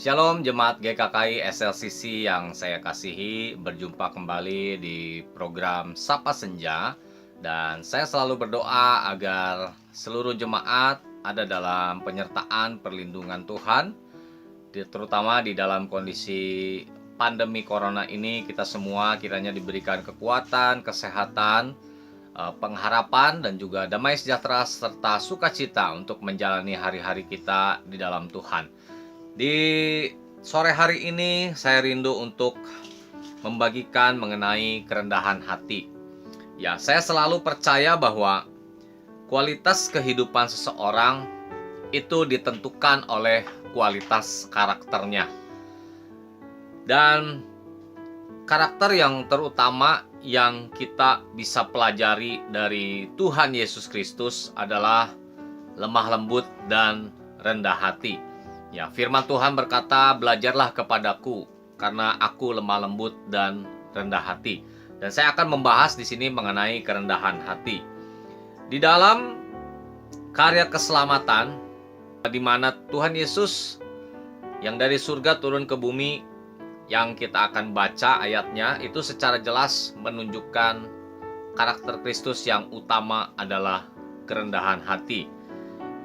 Shalom jemaat GKKI SLCC yang saya kasihi, berjumpa kembali di program Sapa Senja. Dan saya selalu berdoa agar seluruh jemaat ada dalam penyertaan perlindungan Tuhan, terutama di dalam kondisi pandemi corona ini. Kita semua kiranya diberikan kekuatan, kesehatan, pengharapan, dan juga damai sejahtera serta sukacita untuk menjalani hari-hari kita di dalam Tuhan. Di sore hari ini saya rindu untuk membagikan mengenai kerendahan hati. Ya, saya selalu percaya bahwa kualitas kehidupan seseorang itu ditentukan oleh kualitas karakternya. Dan karakter yang terutama yang kita bisa pelajari dari Tuhan Yesus Kristus adalah lemah lembut dan rendah hati. Ya, firman Tuhan berkata, "Belajarlah kepadaku, karena aku lemah lembut dan rendah hati." Dan saya akan membahas di sini mengenai kerendahan hati. Di dalam karya keselamatan, di mana Tuhan Yesus yang dari surga turun ke bumi, yang kita akan baca ayatnya, itu secara jelas menunjukkan karakter Kristus yang utama adalah kerendahan hati.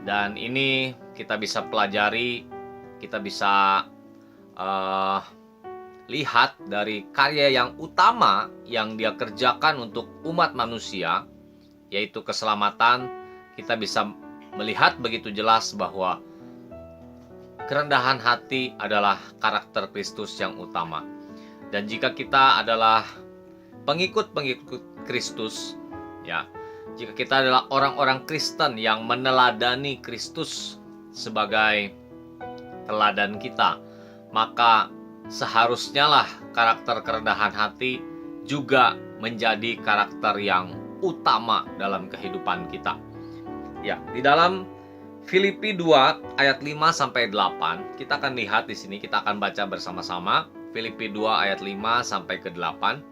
Dan ini kita bisa pelajari, kita bisa lihat dari karya yang utama yang dia kerjakan untuk umat manusia, yaitu keselamatan. Kita bisa melihat begitu jelas bahwa kerendahan hati adalah karakter Kristus yang utama. Dan jika kita adalah pengikut-pengikut Kristus, ya, jika kita adalah orang-orang Kristen yang meneladani Kristus sebagai teladan kita, maka seharusnya lah karakter kerendahan hati juga menjadi karakter yang utama dalam kehidupan kita. Ya, di dalam Filipi 2 ayat 5 sampai 8, kita akan lihat di sini, kita akan baca bersama-sama Filipi 2 ayat 5 sampai ke 8.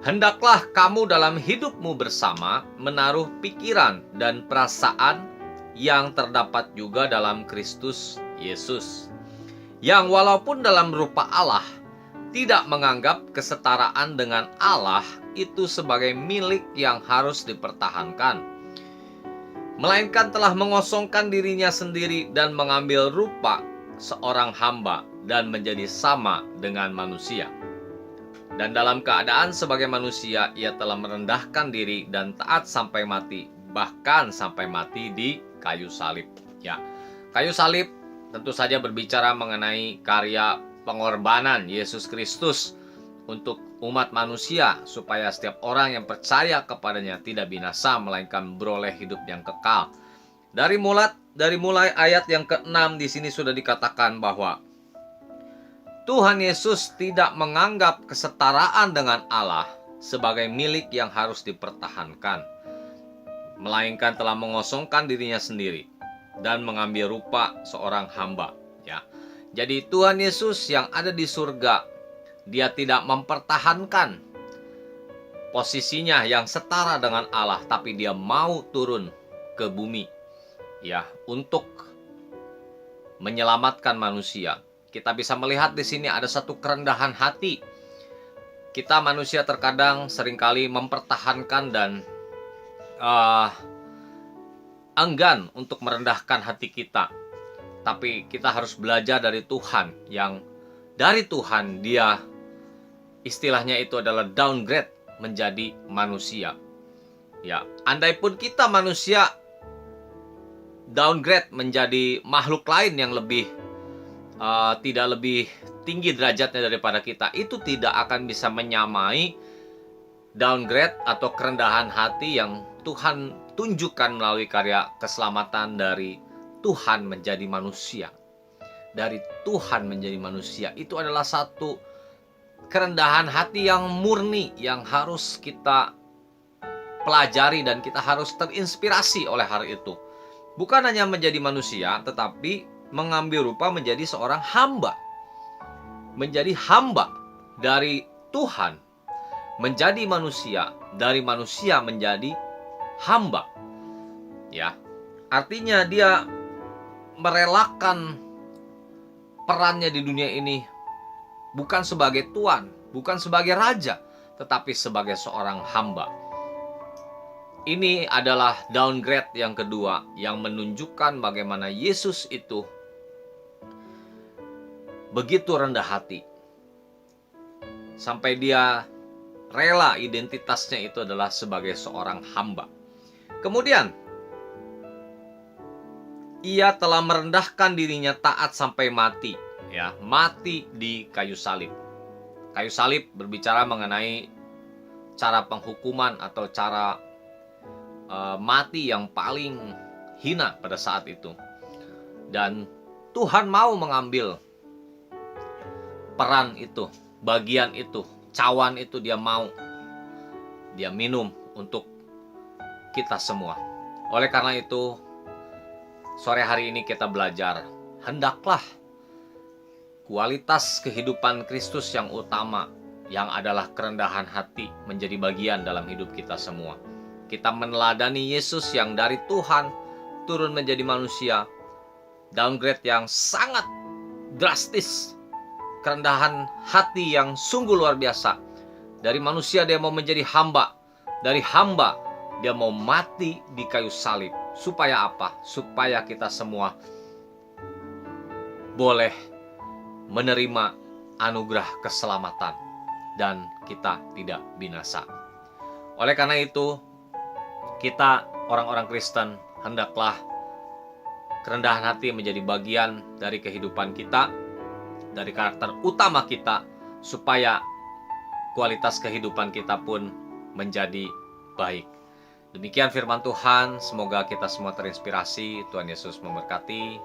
Hendaklah kamu dalam hidupmu bersama menaruh pikiran dan perasaan yang terdapat juga dalam Kristus Yesus, yang walaupun dalam rupa Allah tidak menganggap kesetaraan dengan Allah itu sebagai milik yang harus dipertahankan, melainkan telah mengosongkan dirinya sendiri dan mengambil rupa seorang hamba dan menjadi sama dengan manusia. Dan dalam keadaan sebagai manusia, ia telah merendahkan diri dan taat sampai mati, bahkan sampai mati di kayu salib. Ya, kayu salib tentu saja berbicara mengenai karya pengorbanan Yesus Kristus untuk umat manusia, supaya setiap orang yang percaya kepadanya tidak binasa, melainkan beroleh hidup yang kekal. Dari mulai ayat yang ke-6 di sini sudah dikatakan bahwa Tuhan Yesus tidak menganggap kesetaraan dengan Allah sebagai milik yang harus dipertahankan, melainkan telah mengosongkan dirinya sendiri dan mengambil rupa seorang hamba. Ya, jadi Tuhan Yesus yang ada di surga, dia tidak mempertahankan posisinya yang setara dengan Allah, tapi dia mau turun ke bumi, ya, untuk menyelamatkan manusia. Kita bisa melihat di sini ada satu kerendahan hati. Kita manusia terkadang seringkali mempertahankan dan enggan untuk merendahkan hati kita. Tapi kita harus belajar dari Tuhan, yang dari Tuhan dia istilahnya itu adalah downgrade menjadi manusia. Ya, andai pun kita manusia downgrade menjadi makhluk lain yang lebih tidak lebih tinggi derajatnya daripada kita, itu tidak akan bisa menyamai downgrade atau kerendahan hati yang Tuhan tunjukkan melalui karya keselamatan dari Tuhan menjadi manusia. Dari Tuhan menjadi manusia, itu adalah satu kerendahan hati yang murni, yang harus kita pelajari dan kita harus terinspirasi oleh hal itu. Bukan hanya menjadi manusia, tetapi mengambil rupa menjadi seorang hamba. Menjadi hamba dari Tuhan, menjadi manusia, dari manusia menjadi hamba. Ya, artinya dia merelakan perannya di dunia ini bukan sebagai tuan, bukan sebagai raja, tetapi sebagai seorang hamba. Ini adalah downgrade yang kedua yang menunjukkan bagaimana Yesus itu begitu rendah hati. Sampai dia rela identitasnya itu adalah sebagai seorang hamba. Kemudian, ia telah merendahkan dirinya taat sampai mati, ya, mati di kayu salib. Kayu salib berbicara mengenai cara penghukuman atau cara mati yang paling hina pada saat itu. Dan Tuhan mau mengambil peran itu, bagian itu, cawan itu dia mau. Dia minum untuk kita semua. Oleh karena itu, sore hari ini kita belajar, hendaklah kualitas kehidupan Kristus yang utama, yang adalah kerendahan hati, menjadi bagian dalam hidup kita semua. Kita meneladani Yesus yang dari Tuhan turun menjadi manusia, downgrade yang sangat drastis, kerendahan hati yang sungguh luar biasa. Dari manusia dia mau menjadi hamba, dari hamba dia mau mati di kayu salib. Supaya apa? Supaya kita semua boleh menerima anugerah keselamatan dan kita tidak binasa. Oleh karena itu, kita orang-orang Kristen hendaklah kerendahan hati menjadi bagian dari kehidupan kita, dari karakter utama kita, supaya kualitas kehidupan kita pun menjadi baik. Demikian firman Tuhan, semoga kita semua terinspirasi. Tuhan Yesus memberkati.